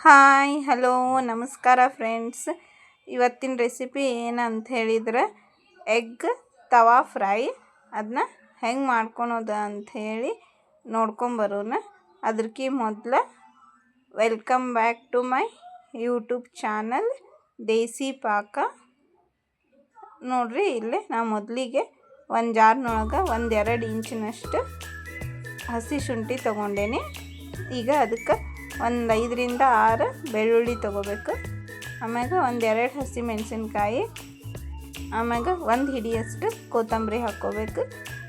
Hi hello ನಮಸ್ಕಾರ friends. ಇವತ್ತಿನ recipe ಏನಂತ ಹೇಳಿದ್ರೆ ಎಗ್ ತವಾ ಫ್ರೈ. ಅದನ್ನ ಹೆಂಗೆ ಮಾಡ್ಕೊಳೋದು ಅಂಥೇಳಿ ನೋಡ್ಕೊಂಬರೋಣ. ಅದಕ್ಕೆ ಮೊದಲು welcome back to my YouTube channel Desi Paka. ನೋಡ್ರಿ, ಇಲ್ಲೇ ನಾ ಮೊದಲಿಗೆ ಒಂದು ಜಾರ್ನೊಳಗೆ 1-2 ಇಂಚಿನಷ್ಟು ಹಸಿ ಶುಂಠಿ ತೊಗೊಂಡೇನಿ. ಈಗ ಅದಕ್ಕೆ 5-6 ಬೆಳ್ಳುಳ್ಳಿ ತೊಗೋಬೇಕು. ಆಮ್ಯಾಗ 1-2 ಹಸಿ ಮೆಣಸಿನ್ಕಾಯಿ, ಆಮ್ಯಾಗ 1 ಹಿಡಿಯಷ್ಟು ಕೊತ್ತಂಬರಿ ಹಾಕ್ಕೋಬೇಕು.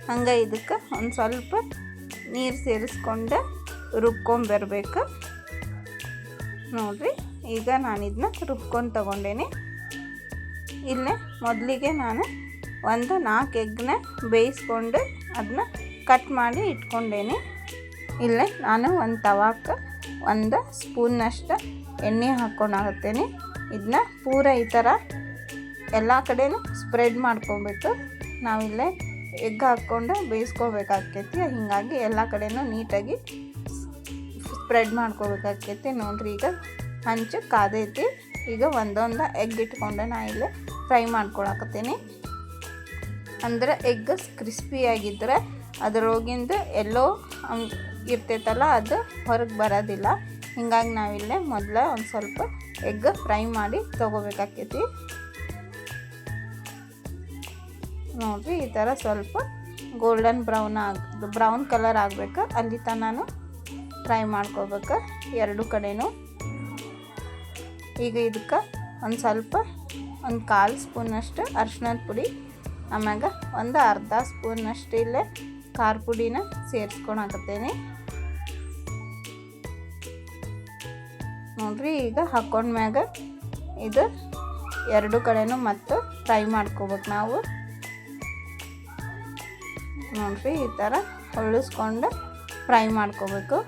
ಹಂಗೆ ಇದಕ್ಕೆ ಒಂದು ಸ್ವಲ್ಪ ನೀರು ಸೇರಿಸ್ಕೊಂಡು ರುಬ್ಕೊಂಬರ್ಬೇಕು. ನೋಡಿರಿ, ಈಗ ನಾನು ಇದನ್ನ ರುಬ್ಕೊಂಡು ತೊಗೊಂಡೇನಿ. ಇಲ್ಲೇ ಮೊದಲಿಗೆ ನಾನು 4 ಎಗ್ನ ಬೇಯಿಸ್ಕೊಂಡು ಅದನ್ನ ಕಟ್ ಮಾಡಿ ಇಟ್ಕೊಂಡೇನಿ. ಇಲ್ಲೇ ನಾನು ಒಂದು ತವಾಕ್ಕೆ 1 ಸ್ಪೂನ್ನಷ್ಟು ಎಣ್ಣೆ ಹಾಕ್ಕೊಂಡಾಗತ್ತೇನೆ. ಇದನ್ನ ಪೂರ ಈ ಥರ ಎಲ್ಲ ಕಡೆನೂ ಸ್ಪ್ರೆಡ್ ಮಾಡ್ಕೊಬೇಕು. ನಾವಿಲ್ಲೇ ಎಗ್ ಹಾಕ್ಕೊಂಡು ಬೇಯಿಸ್ಕೋಬೇಕಾಗ್ತೈತಿ. ಹೀಗಾಗಿ ಎಲ್ಲ ಕಡೆನೂ ನೀಟಾಗಿ ಸ್ಪ್ರೆಡ್ ಮಾಡ್ಕೋಬೇಕಾಗ್ತೈತಿ. ನೋಡಿರಿ, ಈಗ ಹಂಚು ಕಾದೈತಿ. ಈಗ ಒಂದೊಂದು ಎಗ್ ಇಟ್ಕೊಂಡು ನಾ ಇಲ್ಲೇ ಫ್ರೈ ಮಾಡ್ಕೊಳಕತ್ತೀನಿ. ಅಂದ್ರೆ ಎಗ್ ಕ್ರಿಸ್ಪಿಯಾಗಿದ್ದರೆ ಅದರೊಳಗಿಂದ ಎಲ್ಲೋ ಇರ್ತೈತಲ್ಲ, ಅದು ಹೊರಗೆ ಬರೋದಿಲ್ಲ. ಹೀಗಾಗಿ ನಾವಿಲ್ಲೇ ಮೊದಲು ಒಂದು ಸ್ವಲ್ಪ ಎಗ್ ಫ್ರೈ ಮಾಡಿ ತೊಗೋಬೇಕಾಗ್ತೈತಿ. ನೋಡಿರಿ, ಈ ಥರ ಸ್ವಲ್ಪ ಗೋಲ್ಡನ್ ಬ್ರೌನ್ ಕಲರ್ ಆಗಬೇಕು. ಅಲ್ಲಿ ತನಕ ಫ್ರೈ ಮಾಡ್ಕೋಬೇಕು ಎರಡು ಕಡೆನೂ. ಈಗ ಇದಕ್ಕೆ ಒಂದು ಸ್ವಲ್ಪ 1/4 ಸ್ಪೂನಷ್ಟು ಅರಿಶಿಣದ ಪುಡಿ, ಆಮ್ಯಾಗ 1/2 ಸ್ಪೂನಷ್ಟು ಇಲ್ಲೇ ಖಾರ ಪುಡಿನ ಸೇರಿಸ್ಕೊಳಕತ್ತೇನೆ. ನೋಡ್ರಿ, ಈಗ ಹಾಕ್ಕೊಂಡ್ಮ್ಯಾಗ ಇದು ಎರಡು ಕಡೆನೂ ಮತ್ತು ಫ್ರೈ ಮಾಡ್ಕೋಬೇಕು ನಾವು. ನೋಡ್ರಿ, ಈ ಥರ ಹೊಳಿಸ್ಕೊಂಡು ಫ್ರೈ ಮಾಡ್ಕೋಬೇಕು.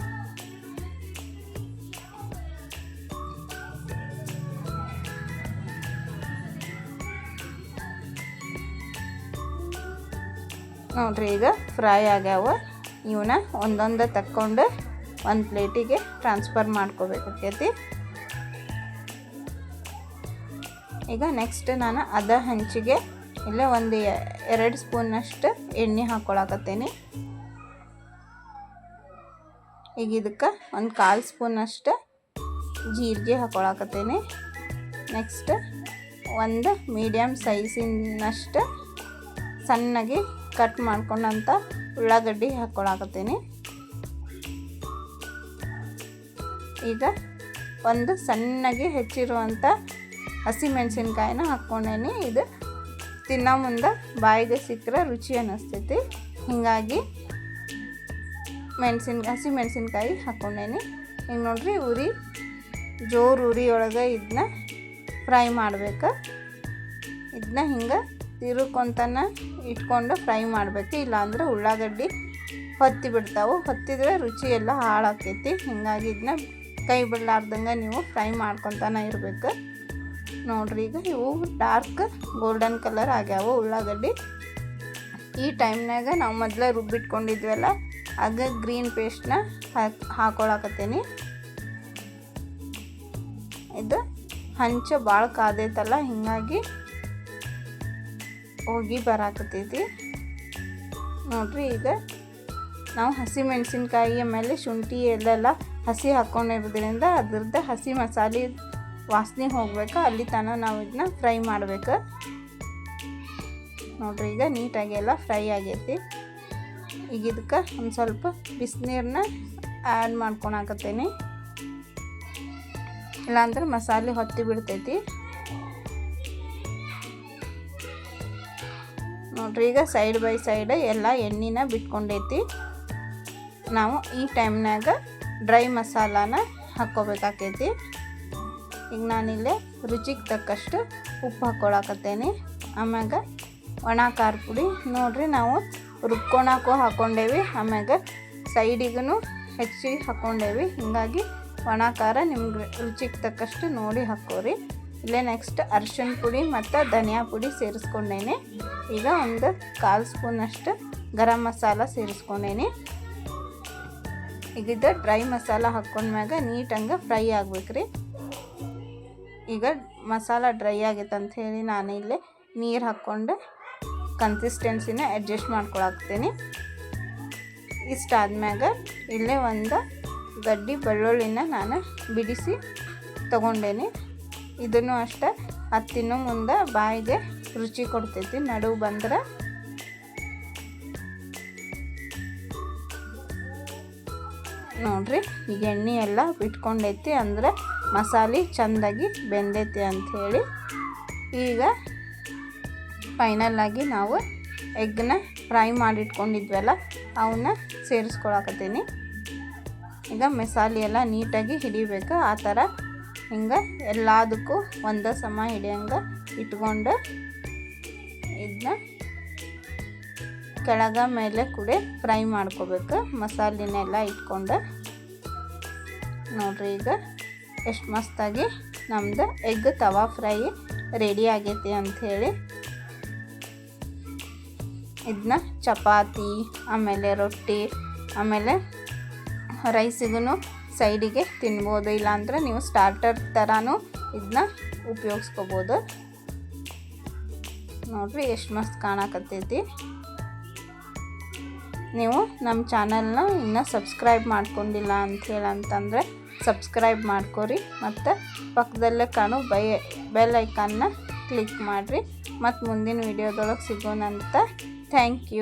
ನೋಡ್ರಿ, ಈಗ ಫ್ರೈ ಆಗ್ಯಾವ. ಇವನ್ನ ಒಂದೊಂದು ತಕ್ಕೊಂಡು ಒಂದು ಪ್ಲೇಟಿಗೆ ಟ್ರಾನ್ಸ್ಫರ್ ಮಾಡ್ಕೋಬೇಕಾಕೈತಿ. ಈಗ ನೆಕ್ಸ್ಟ್ ನಾನು ಅದ ಹಂಚಿಗೆ ಇಲ್ಲೇ 1-2 ಸ್ಪೂನಷ್ಟು ಎಣ್ಣೆ ಹಾಕ್ಕೊಳಕತ್ತೇನೆ. ಈಗ ಇದಕ್ಕೆ 1/4 ಸ್ಪೂನಷ್ಟು ಜೀರಿಗೆ ಹಾಕ್ಕೊಳಕತ್ತೇನೆ. ನೆಕ್ಸ್ಟ್ 1 ಮೀಡಿಯಮ್ ಸೈಜಿನಷ್ಟು ಸಣ್ಣಗೆ ಕಟ್ ಮಾಡ್ಕೊಂಡಂಥ ಉಳ್ಳಾಗಡ್ಡಿ ಹಾಕ್ಕೊಳಕತ್ತೀನಿ. ಈಗ 1 ಸಣ್ಣಗೆ ಹೆಚ್ಚಿರುವಂಥ ಹಸಿ ಮೆಣಸಿನ್ಕಾಯಿನ ಹಾಕ್ಕೊಂಡೇನಿ. ಇದು ತಿನ್ನೋ ಮುಂದೆ ಬಾಯಿಗೆ ಸಿಕ್ಕರೆ ರುಚಿ ಅನ್ನಿಸ್ತೈತಿ. ಹೀಗಾಗಿ ಹಸಿ ಮೆಣಸಿನ್ಕಾಯಿ ಹಾಕ್ಕೊಂಡೇನಿ. ಈಗ ನೋಡ್ರಿ, ಜೋರು ಉರಿಯೊಳಗೆ ಇದನ್ನ ಫ್ರೈ ಮಾಡ್ಬೇಕು. ಇದನ್ನ ಹಿಂಗೆ ತಿರುಕೊಂತನ ಇಟ್ಕೊಂಡು ಫ್ರೈ ಮಾಡಬೇಕು. ಇಲ್ಲಾಂದ್ರೆ ಉಳ್ಳಾಗಡ್ಡಿ ಹೊತ್ತಿ ಬಿಡ್ತಾವೆ. ಹೊತ್ತಿದ್ರೆ ರುಚಿ ಎಲ್ಲ ಹಾಳಾಕೈತಿ. ಹೀಗಾಗಿ ಇದನ್ನ ಕೈ ಬಿಡಲಾರ್ದಂಗೆ ನೀವು ಫ್ರೈ ಮಾಡ್ಕೊತಾನೆ ಇರಬೇಕು. ನೋಡ್ರಿ, ಈಗ ಇವು ಡಾರ್ಕ್ ಗೋಲ್ಡನ್ ಕಲರ್ ಆಗ್ಯಾವ ಉಳ್ಳಾಗಡ್ಡಿ. ಈ ಟೈಮ್ನಾಗ ನಾವು ಮೊದಲೇ ರುಬ್ಬಿಟ್ಕೊಂಡಿದ್ವಲ್ಲ, ಆಗ ಗ್ರೀನ್ ಪೇಸ್ಟ್ನ ಹಾಕ್ಕೊಳಕತ್ತೀನಿ. ಇದು ಹಂಚು ಭಾಳ ಕಾದೈತಲ್ಲ, ಹೀಗಾಗಿ ಹೋಗಿ ಬರಾಕತ್ತೈತಿ. ನೋಡ್ರಿ, ಈಗ ನಾವು ಹಸಿ ಮೆಣಸಿನ್ಕಾಯಿ ಆಮೇಲೆ ಶುಂಠಿ ಎಲ್ಲೆಲ್ಲ ಹಸಿ ಹಾಕ್ಕೊಂಡಿರೋದ್ರಿಂದ ಅದ್ರದ್ದು ಹಸಿ ಮಸಾಲೆ ವಾಸನೆ ಹೋಗ್ಬೇಕು. ಅಲ್ಲಿ ತನಕ ನಾವು ಇದನ್ನ ಫ್ರೈ ಮಾಡಬೇಕು. ನೋಡ್ರಿ, ಈಗ ನೀಟಾಗಿ ಎಲ್ಲ ಫ್ರೈ ಆಗೈತಿ. ಈಗ ಇದಕ್ಕೆ ಒಂದು ಸ್ವಲ್ಪ ಬಿಸಿನೀರನ್ನ ಆ್ಯಡ್ ಮಾಡ್ಕೊಳಕತ್ತೇನೆ. ಇಲ್ಲಾಂದ್ರೆ ಮಸಾಲೆ ಹೊತ್ತಿ ಬಿಡ್ತೈತಿ. ನೋಡ್ರಿ, ಈಗ ಸೈಡ್ ಬೈ ಸೈಡ್ ಎಲ್ಲ ಎಣ್ಣೆನ ಬಿಟ್ಕೊಂಡೈತಿ. ನಾವು ಈ ಟೈಮ್ನಾಗ ಡ್ರೈ ಮಸಾಲಾನ ಹಾಕ್ಕೋಬೇಕಾಕೈತಿ. ಈಗ ನಾನಿಲ್ಲೇ ರುಚಿಗೆ ತಕ್ಕಷ್ಟು ಉಪ್ಪು ಹಾಕ್ಕೊಳಕತ್ತೇನೆ. ಆಮ್ಯಾಗ ಒಣ ಖಾರ ಪುಡಿ. ನೋಡ್ರಿ, ನಾವು ರುಬ್ಕೊಳಕ್ಕೂ ಹಾಕ್ಕೊಂಡೇವಿ, ಆಮ್ಯಾಗ ಸೈಡಿಗೂ ಹೆಚ್ಚಿಗೆ ಹಾಕ್ಕೊಂಡೇವಿ. ಹೀಗಾಗಿ ಒಣ ಖಾರ ನಿಮ್ಗೆ ರುಚಿಗೆ ತಕ್ಕಷ್ಟು ನೋಡಿ ಹಾಕ್ಕೋರಿ. ಇಲ್ಲೇ ನೆಕ್ಸ್ಟ್ ಅರಿಶಿಣ ಪುಡಿ ಮತ್ತು ಧನಿಯಾ ಪುಡಿ ಸೇರಿಸ್ಕೊಂಡೇನೆ. ಈಗ 1/4 ಸ್ಪೂನಷ್ಟು ಗರಂ ಮಸಾಲ ಸೇರಿಸ್ಕೊಂಡೇನಿ. ಈಗ ಇದು ಡ್ರೈ ಮಸಾಲ ಹಾಕ್ಕೊಂಡ್ಮ್ಯಾಗ ನೀಟಂಗೆ ಫ್ರೈ ಆಗ್ಬೇಕ್ರಿ. ಈಗ ಮಸಾಲ ಡ್ರೈ ಆಗೈತೆ ಅಂಥೇಳಿ ನಾನು ಇಲ್ಲೇ ನೀರು ಹಾಕ್ಕೊಂಡು ಕನ್ಸಿಸ್ಟೆನ್ಸಿನ ಅಡ್ಜಸ್ಟ್ ಮಾಡ್ಕೊಳಾಕ್ತೀನಿ. ಇಷ್ಟಾದ್ಮ್ಯಾಗ ಇಲ್ಲೇ ಒಂದು ಗಡ್ಡಿ ಬೆಳ್ಳುಳ್ಳಿನ ನಾನು ಬಿಡಿಸಿ ತೊಗೊಂಡೇನಿ. ಇದನ್ನು ಅಷ್ಟೇ ತಿನ್ನೋ ಮುಂದೆ ಬಾಯಿಗೆ ರುಚಿ ಕೊಡ್ತೈತಿ. ನಡುವು ಬಂದ್ರೆ ನೋಡ್ರಿ ಈಗ ಎಣ್ಣೆ ಎಲ್ಲ ಬಿಟ್ಕೊಂಡೈತಿ, ಅಂದರೆ ಮಸಾಲೆ ಚೆಂದಾಗಿ ಬೆಂದೈತಿ ಅಂಥೇಳಿ. ಈಗ ಫೈನಲ್ಲಾಗಿ ನಾವು ಎಗ್ನ ಫ್ರೈ ಮಾಡಿಟ್ಕೊಂಡಿದ್ವಲ್ಲ ಅವನ್ನ ಸೇರಿಸ್ಕೊಳಕತ್ತೀನಿ. ಈಗ ಮಸಾಲೆ ಎಲ್ಲ ನೀಟಾಗಿ ಹಿಡಿಬೇಕು. ಆ ಥರ ಹಿಂಗೆ ಎಲ್ಲದಕ್ಕೂ ಒಂದೇ ಸಮ ಹಿಡಿಯಂಗೆ ಇಟ್ಕೊಂಡು ಇದನ್ನ ಕೆಳಗ ಮೇಲೆ ಕೂಡ ಫ್ರೈ ಮಾಡ್ಕೋಬೇಕು. ಮಸಾಲೆನೆಲ್ಲ ಇಟ್ಕೊಂಡು ನೋಡ್ರಿ ಈಗ ಎಷ್ಟು ಮಸ್ತಾಗಿ ನಮ್ದು ಎಗ್ ತವಾ ಫ್ರೈ ರೆಡಿ ಆಗೈತಿ ಅಂಥೇಳಿ. ಇದನ್ನ ಚಪಾತಿ, ಆಮೇಲೆ ರೊಟ್ಟಿ, ಆಮೇಲೆ ರೈಸಿಗೂ ಸೈಡಿಗೆ ತಿನ್ಬೋದು. ಇಲ್ಲಾಂದ್ರೆ ನೀವು ಸ್ಟಾರ್ಟರ್ ಥರನೂ ಇದನ್ನ ಉಪಯೋಗಿಸ್ಕೋಬೋದು. ನೋಡ್ರಿ ಎಷ್ಟು ಮಸ್ತ್ ಕಾಣಕತ್ತೈತಿ. ನೀವು ನಮ್ಮ ಚಾನಲ್ನ ಇನ್ನೂ ಸಬ್ಸ್ಕ್ರೈಬ್ ಮಾಡ್ಕೊಂಡಿಲ್ಲ ಅಂತಂದರೆ ಸಬ್ಸ್ಕ್ರೈಬ್ ಮಾಡ್ಕೊರಿ. ಮತ್ತು ಪಕ್ಕದಲ್ಲೇ ಕಾಣೋ ಬೆಲ್ ಐಕಾನ್ನ ಕ್ಲಿಕ್ ಮಾಡಿರಿ. ಮತ್ತು ಮುಂದಿನ ವಿಡಿಯೋದೊಳಗೆ ಸಿಗೋಣಂತ. Thank you.